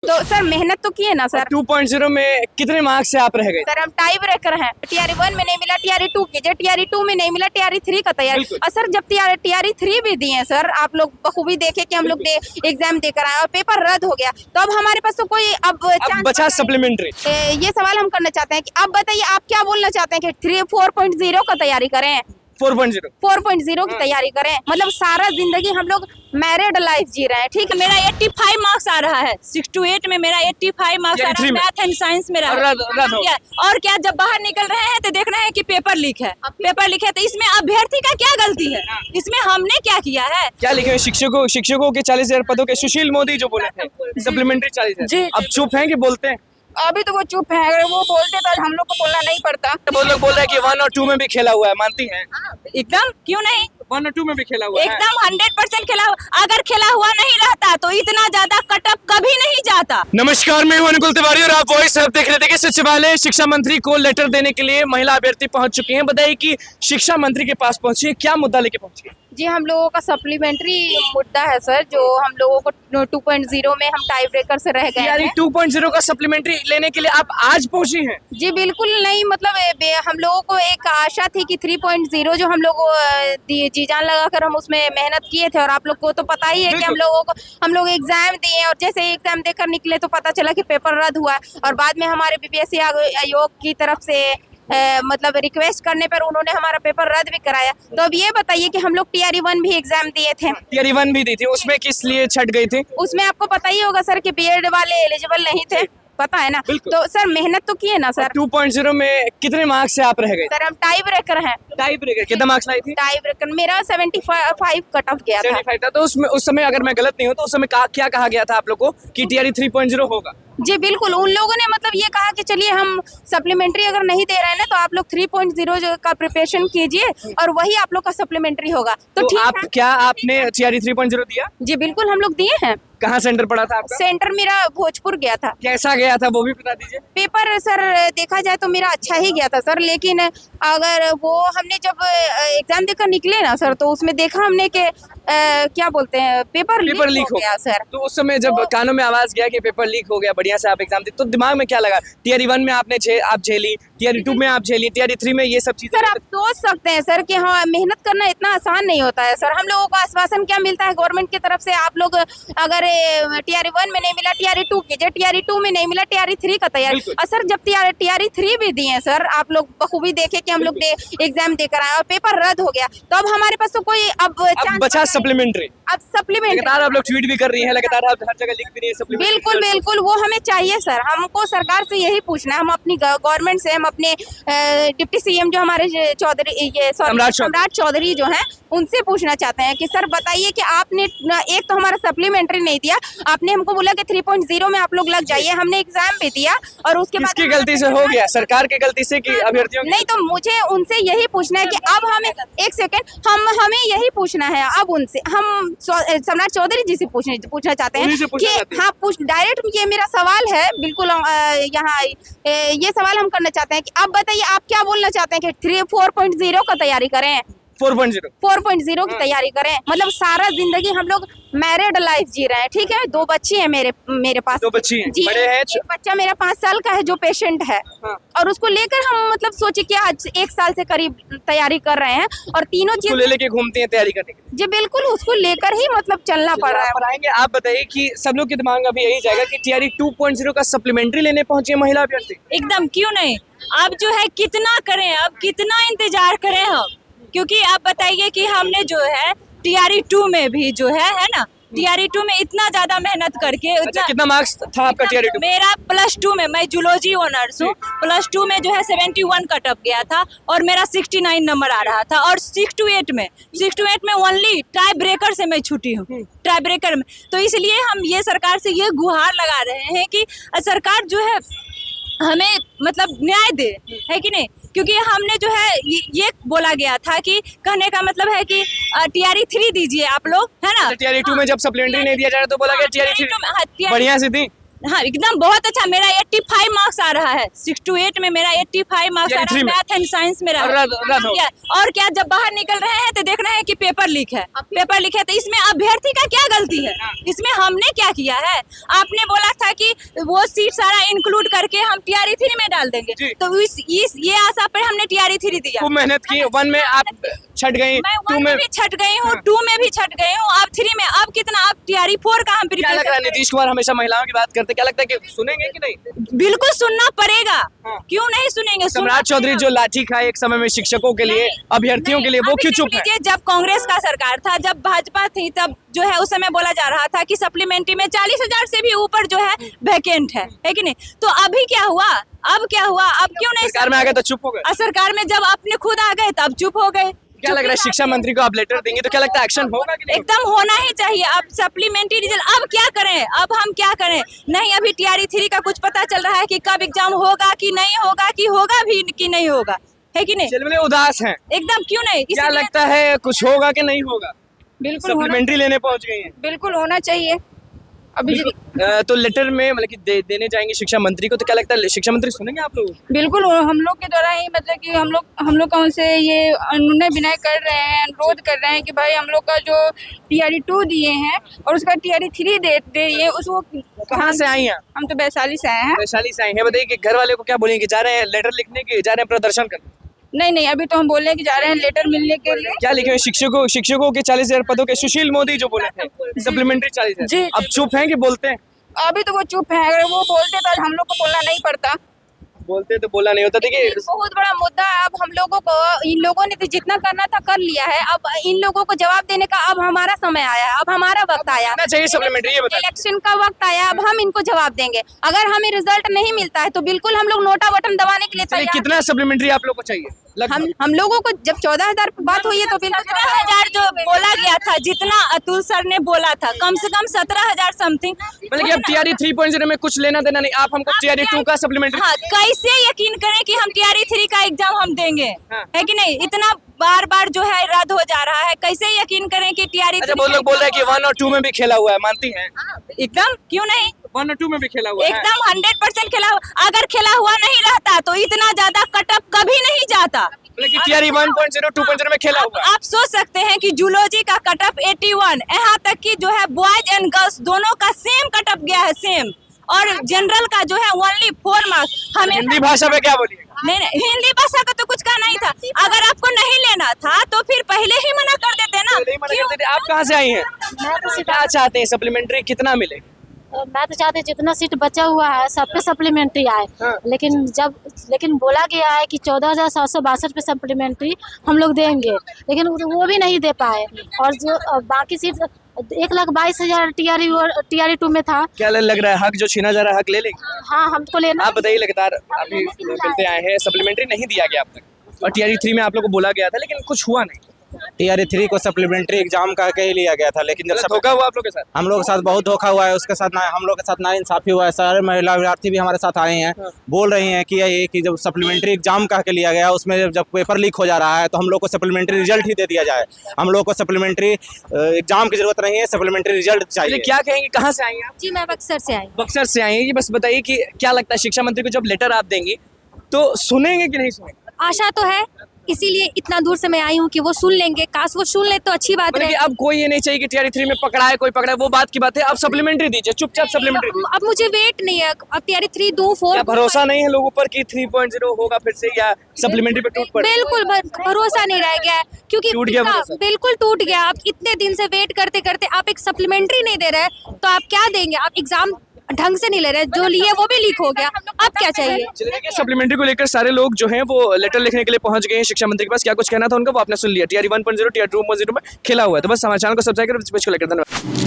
तो सर मेहनत तो किए ना सर। 2.0 में कितने मार्क्स से आप रह गए? सर हम टाई ब्रेकर हैं। टीआरई 1 में नहीं मिला, टीआरई 2 कीजिए, टीआरई 2 में नहीं मिला, टीआरई 3 का तैयारी। बिल्कुल। और सर जब टीआरई 3 भी दिए सर, आप लोग बखूबी देखे कि हम लोग एग्जाम देकर आए और पेपर रद्द हो गया, तो अब हमारे पास तो कोई अब बचा सप्लीमेंट्री। ये सवाल हम करना चाहते हैं कि अब बताइए आप क्या बोलना चाहते हैं कि 4.0 का तैयारी करें, 4.0 की तैयारी करें। मतलब सारा जिंदगी हम लोग मैरिड लाइफ जी रहे हैं, ठीक है। मेरा 85 मार्क्स आ रहा है, 6 to 8 में मेरा 85 मार्क्स आ रहा है, मैथ एंड साइंस में रहा है। और क्या जब बाहर निकल रहे हैं तो देख रहे हैं कि पेपर लीक है, तो इसमें अभ्यर्थी का क्या गलती है? इसमें हमने क्या किया है? क्या लिखे हुए? शिक्षकों के 40,000 पदों के सुशील मोदी जो बोले थे सप्लीमेंट्री 40,000। अब चुप हैं कि बोलते हैं? अभी तो वो चुप है, अगर वो बोलते तो हम लोग को बोलना नहीं पड़ता। वो लोग बोल रहे हैं कि 1 और 2 में भी खेला हुआ है, मानती हैं? एकदम, क्यों नहीं? 1 और 2 में भी खेला हुआ है एकदम 100% खेला। अगर खेला हुआ नहीं रहता तो इतना ज्यादा कटअप कभी नहीं जाता। नमस्कार, मैं हूं अनुकुल तिवारी और आप वॉइस देख रहे थे कि सचिवालय शिक्षा मंत्री को लेटर देने के लिए महिला अभ्यर्थी पहुंच चुकी हैं। बताइए कि शिक्षा मंत्री के पास पहुंची है, क्या मुद्दा लेके पहुंची है? जी हम लोगों का सप्लीमेंट्री मुद्दा है सर, जो हम लोगों को 2.0 में हम टाई ब्रेकर से रह गए हैं। 2.0 का सप्लीमेंट्री लेने के लिए आप आज पहुंची हैं? जी बिल्कुल नहीं, मतलब हम लोगों को एक आशा थी कि 3.0 जो हम लोग जी जान लगाकर हम उसमें मेहनत किए थे, और आप लोग को तो पता ही है कि हम लोग एग्जाम दिए और जैसे एग्जाम देकर निकले तो पता चला कि पेपर रद्द हुआ, और बाद में हमारे बीपीएससी आयोग की तरफ से मतलब रिक्वेस्ट करने पर उन्होंने हमारा पेपर रद्द भी कराया। तो अब ये बताइए कि हम लोग टीआरई 1 भी एग्जाम दिए थे। टीआरई 1 भी दी थी, उसमें किस लिए छट गई थी? उसमें आपको पता ही होगा सर कि बीएड वाले एलिजिबल नहीं थे, पता है ना। तो सर मेहनत तो किए ना सर। 2.0 में कितने मार्क्स से आप रह गए? सर हम टाई ब्रेकर हैं। टाई ब्रेकर कितना मार्क्स लाई थी? टाई ब्रेकर मेरा 75 कट ऑफ गया था। 75 था। तो उस समय अगर मैं गलत नहीं हूँ तो उस समय क्या कहा गया था आप लोग को कि टीआरई 3.0 होगा? जी बिल्कुल, उन लोगों ने मतलब ये कहा कि चलिए हम सप्लीमेंट्री अगर नहीं दे रहे हैं ना तो आप लोग 3.0 का प्रिपरेशन कीजिए और वही आप लोग का सप्लीमेंट्री होगा। तो ठीक है। क्या आपने टीआरई 3.0 दिया? जी बिल्कुल हम लोग दिए हैं। कहाँ सेंटर पड़ा था आपका? सेंटर मेरा भोजपुर गया था। कैसा गया था वो भी बता दीजिए। पेपर सर देखा जाए तो मेरा अच्छा ही गया था सर, लेकिन अगर वो हमने जब एग्जाम देकर निकले ना सर तो उसमें देखा हमने कि क्या बोलते हैं पेपर लीक हो गया सर। तो उस समय जब कानों में आवाज गया कि पेपर लीक हो गया, बढ़िया से आप एग्जाम दे, तो दिमाग में क्या लगा? टीआरई 1 में आपने आप झेली, टीआरई 2 में आप झेली, टीआरई 3 में ये सब चीजें। सर आप सोच सकते हैं सर कि हाँ मेहनत करना इतना आसान नहीं होता है सर। हम लोगों को आश्वासन क्या मिलता है गवर्नमेंट की तरफ से, आप लोग अगर टीआरई 1 में नहीं मिला, टीआरई 2 कीजिए, टीआरई 2 में नहीं मिला, टीआरई 3 का तैयारी। और सर जब टीआरई 3 भी दिए सर, आप लोग बखूबी देखे कि हम लोग एग्जाम देकर आए और पेपर रद्द हो गया, तो अब हमारे पास तो कोई अब बचा सप्लीमेंट्री। अब सप्लीमेंट्री लगातार आप लोग ट्वीट भी कर रही हैं, लगातार आप हर जगह लिख भी रही हैं सप्लीमेंट्री। बिल्कुल बिल्कुल, वो हमें चाहिए सर। हमको सरकार से यही पूछना है, हम अपनी गवर्नमेंट से, हम अपने डिप्टी सीएम जो हमारे सम्राट चौधरी जो हैं उनसे पूछना चाहते हैं कि सर बताइए कि आपने एक तो हमारा सप्लीमेंट्री नहीं दिया, आपने हमको बोला कि 3.0 में आप लोग लग जाइए, हमने एग्जाम भी दिया और उसके बाद किसकी गलती से हो गया? सरकार की गलती से कि अभ्यर्थियों की? नहीं, तो मुझे उनसे यही पूछना है कि अब हमें एक सेकेंड हमें यही पूछना है अब उनसे, हम सम्राट चौधरी जी से पूछना चाहते हैं कि हाँ डायरेक्ट ये मेरा सवाल है बिल्कुल यहाँ ये सवाल हम करना चाहते हैं कि अब बताइए आप क्या बोलना चाहते हैं कि 4.0 का तैयारी करें, 4.0 की तैयारी करें। मतलब सारा जिंदगी हम लोग मैरिड लाइफ जी रहे हैं, ठीक है। 2 बच्ची हैं मेरे पास। 2 बच्ची हैं? जी, बड़े हैं? एक बच्चा मेरा 5 साल का है जो पेशेंट है। हाँ। और उसको लेकर हम मतलब सोचे कि आज 1 साल से करीब तैयारी कर रहे हैं और तीनों चीज ले लेके घूमती हैं तैयारी करने के लिए। जी बिल्कुल, उसको लेकर ही मतलब चलना पड़ रहा है। आएंगे। आप बताइए कि सब लोग के दिमाग में अभी यही जाएगा कि टीआरई 2.0 का सप्लीमेंट्री लेने पहुंची है महिला अभ्यर्थी। एकदम, क्यों नहीं। अब जो है कितना करें, अब कितना इंतजार करें हम, क्योंकि आप बताइए कि हमने जो है टीआरई 2 में भी जो है ना, टीआरई 2 में इतना ज्यादा मेहनत करके कितना मार्क्स था आपका टीआरई 2? मेरा +2 में, मैं जूलॉजी ऑनर्स हूँ, +2 में जो है 71 कट ऑफ गया था और मेरा 69 नंबर आ रहा था। और 6 to 8 में ओनली टाई ब्रेकर से मैं छूटी हूँ, टाई ब्रेकर में। तो इसलिए हम ये सरकार से ये गुहार लगा रहे हैं कि सरकार जो है हमें मतलब न्याय दे, है कि नहीं। क्योंकि हमने जो है ये बोला गया था कि कहने का मतलब है कि टीआरई 3 दीजिए आप लोग, है ना। टीआरई 2 में जब सप्लीमेंट्री नहीं दिया जा रहा तो बोला गया टीआरई 3 बढ़िया से दी। हाँ एकदम बहुत अच्छा, मेरा 85 मार्क्स आ रहा है। 6 to 8 में मेरा 85 मार्क्स आ रहा है, मैथ एंड साइंस में रहा है। और क्या जब बाहर निकल रहे हैं तो देख रहे हैं कि पेपर लीक है, पेपर लीक है, तो इसमें अभ्यर्थी का क्या गलती है? इसमें हमने क्या किया है? आपने बोला था कि वो सीट सारा इंक्लूड करके हम TRE 3 में डाल देंगे, तो ये आशा पर हमने TRE 3 दिया। खूब मेहनत की, 1 में आप छट गई, मैं 2 1 में भी छट गई हूँ, 2 में भी छट गई हूँ, अब 3 में, अब कितना, अब TRE 4 का हम क्या लग रहा है? नीतीश कुमार हमेशा महिलाओं की बात करते, क्या लगता है कि सुनेंगे कि नहीं? बिल्कुल सुनना पड़ेगा, क्यों नहीं सुनेंगे? सम्राट चौधरी जो लाठी खाए एक समय में शिक्षकों के लिए, अभ्यर्थियों के लिए, वो क्यों चुप है? जब कांग्रेस का सरकार था, जब भाजपा थी, तब जो है उस समय बोला जा रहा था कि सप्लीमेंट्री में 40,000 से भी ऊपर जो है वैकेंट है कि नहीं? तो अभी क्या हुआ? अब क्या हुआ? अब क्यों नहीं? सरकार में आ गए तो चुप हो गए। सरकार में जब अपने खुद आ गए तब चुप हो गए। क्या लग रहा है शिक्षा मंत्री को आप लेटर देंगे तो क्या लगता है एक्शन होगा कि नहीं? एकदम होना ही चाहिए। अब सप्लीमेंट्री रिजल्ट, अब क्या करें? अब हम क्या करें? नहीं, अभी TRE 3 का कुछ पता चल रहा है कि कब एग्जाम होगा कि नहीं होगा, कि होगा भी कि नहीं होगा, है कि नहीं? चलबले उदास हैं एकदम, क्यों नहीं? क्या लगता है कुछ होगा कि नहीं होगा? बिल्कुल सप्लीमेंट्री लेने पहुंच गई हैं। बिल्कुल होना चाहिए अभी। तो लेटर में मतलब कि देने जाएंगे शिक्षा मंत्री को, तो क्या लगता है शिक्षा मंत्री सुनेंगे आप लोग? बिल्कुल हम लोग के द्वारा ही, मतलब कि हम लोग का उनसे ये अनुनय विनय कर रहे हैं, अनुरोध कर रहे हैं कि भाई हम लोग का जो TRE 2 दिए हैं और उसका TRE 3 दे दिए, उसको कहाँ से आई हैं? हम तो वैशाली से आए हैं। वैशाली से आई हैं। बताइए कि घर वाले को क्या बोलेंगे? जा रहे हैं लेटर लिखने के, जा रहे हैं प्रदर्शन करने? नहीं, अभी तो हम बोल रहे हैं कि जा रहे हैं लेटर मिलने के लिए। क्या लिखे हुए? शिक्षकों के 40,000 पदों के सुशील मोदी जो बोले थे सप्लीमेंट्री 40,000। जी। अब चुप हैं कि बोलते हैं? अभी तो वो चुप है, अगर वो बोलते तो हम लोग को बोलना नहीं पड़ता। बोलते तो बोला नहीं होता। देखिए बहुत बड़ा मुद्दा है। अब हम लोगों को, इन लोगों ने तो जितना करना था कर लिया है, अब इन लोगों को जवाब देने का अब हमारा समय आया है, अब हमारा वक्त आया। चाहिए सप्लीमेंट्री, ये बताइए। इलेक्शन का वक्त आया, अब हम इनको जवाब देंगे। अगर हमें रिजल्ट नहीं मिलता है तो बिल्कुल हम लोग नोटा बटन दबाने के लिए तैयार। कितना सप्लीमेंट्री आप लोग को चाहिए? हम लोगों को जब 14,000 बात हुई है तो बिल्कुल 17,000 जो बोला गया था, जितना अतुल सर ने बोला था, कम से कम 17,000 समथिंग। मतलब कि अब TRE 3.0 में कुछ लेना देना नहीं, आप हमको TRE 2 का सप्लीमेंट्री। हाँ, कैसे यकीन करें कि हम TRE 3 का एग्जाम हम देंगे, हाँ। है कि नहीं? इतना बार जो है रद्द हो जा रहा है, कैसे यकीन करें कि TRE 3? अच्छा, वो लोग बोल रहे हैं कि 1 और 2 में भी खेला हुआ है, मानती हैं? एकदम, क्यों नहीं? 1 और 2 में भी खेला हुआ है एकदम 100% खेला। अगर खेला हुआ नहीं रहता तो इतना ज्यादा कटअप कभी नहीं जाता। लेकिन TRE 1.0 2.0 में खेला हुआ है। आप सोच सकते हैं कि जूलॉजी का कटअप 81, यहाँ तक कि जो है बॉयज एंड गर्ल्स दोनों का सेम कटअप गया है, सेम। और जनरल का जो है ओनली 4 मार्क्स। हमें हिंदी भाषा में क्या बोलिए? नहीं, हिंदी भाषा का तो कुछ कहना ही था। अगर आपको नहीं लेना था तो फिर पहले ही मना कर देते ना। आप कहाँ से आई हैं? मैं तो क्या चाहते हैं? सप्लीमेंट्री कितना मिले? मैं तो चाहते जितना सीट बचा हुआ है सब पे सप्लीमेंट्री आए। हाँ। लेकिन बोला गया है कि 14,762 पे सप्लीमेंट्री हम लोग देंगे, लेकिन वो भी नहीं दे पाए। और जो बाकी सीट 1,22,000 TRE 2 में था। क्या लग रहा है हक जो छीना जा रहा है हक ले लेंगे? हाँ, हमको लेना। आप बताइए, लगातार अभी मिलते आए हैं, सप्लीमेंट्री नहीं दिया गया अब तक और TRE 3 में आप लोग को बोला गया था लेकिन कुछ हुआ नहीं। TRE 3 को सप्लीमेंट्री एग्जाम का के ही लिया गया था, लेकिन जब धोखा हुआ आप लोग के साथ? हम लोग के साथ बहुत धोखा हुआ है। उसके साथ हम लोग के साथ नाइंसाफी हुआ है। सारे महिला विद्यार्थी भी हमारे साथ आए हैं, बोल रही हैं कि जब सप्लीमेंट्री एग्जाम का के लिया गया, उसमें जब पेपर लीक हो जा रहा है तो हम लोग को सप्लीमेंट्री रिजल्ट ही दे दिया जाए। हम लोग को सप्लीमेंट्री एग्जाम की जरूरत नहीं है, सप्लीमेंट्री रिजल्ट चाहिए। क्या कहेंगे, कहाँ से आई आप? जी, मैं बक्सर से आई। बक्सर से आई हैं। ये बस बताइए कि क्या लगता है शिक्षा मंत्री को जब लेटर आप देंगी तो सुनेंगे कि नहीं सुनेंगे? आशा तो है, इसीलिए इतना दूर से मैं आई हूँ कि वो सुन लेंगे। काश वो सुन ले तो अच्छी बात मतलब है। कि अब कोई ये नहीं चाहिए कि TRE 3 में पकड़ाए, कोई पकड़ाए, वो बात की बात है। अब सप्लीमेंट्री दीजिए, चुपचाप सप्लीमेंट्री दीजिए। अब मुझे वेट नहीं है, अब TRE 3 2 4 क्या भरोसा नहीं है लोगों पर कि 3.0 होगा फिर से, या सप्लीमेंट्री पे टूट पड़े? बिल्कुल भरोसा नहीं रह गया है, क्योंकि टूट गया भरोसा। बिल्कुल टूट गया। आप इतने दिन से वेट करते करते आप एक सप्लीमेंट्री नहीं दे रहे, तो आप क्या देंगे? आप एग्जाम ढंग से नहीं ले रहे, जो लिए वो भी लीक हो गया। अब क्या चाहिए? चलिए, देखिए सप्लीमेंट्री को लेकर सारे लोग जो हैं वो लेटर लिखने के लिए पहुंच गए हैं शिक्षा मंत्री के पास। क्या कुछ कहना था उनका वो आपने सुन लिया। TRE 1.0 TRE 2.0 में खेला हुआ है। तो बस हमारे चैनल को सब्सक्राइब करें, इस पेज को लेकर धन्यवाद।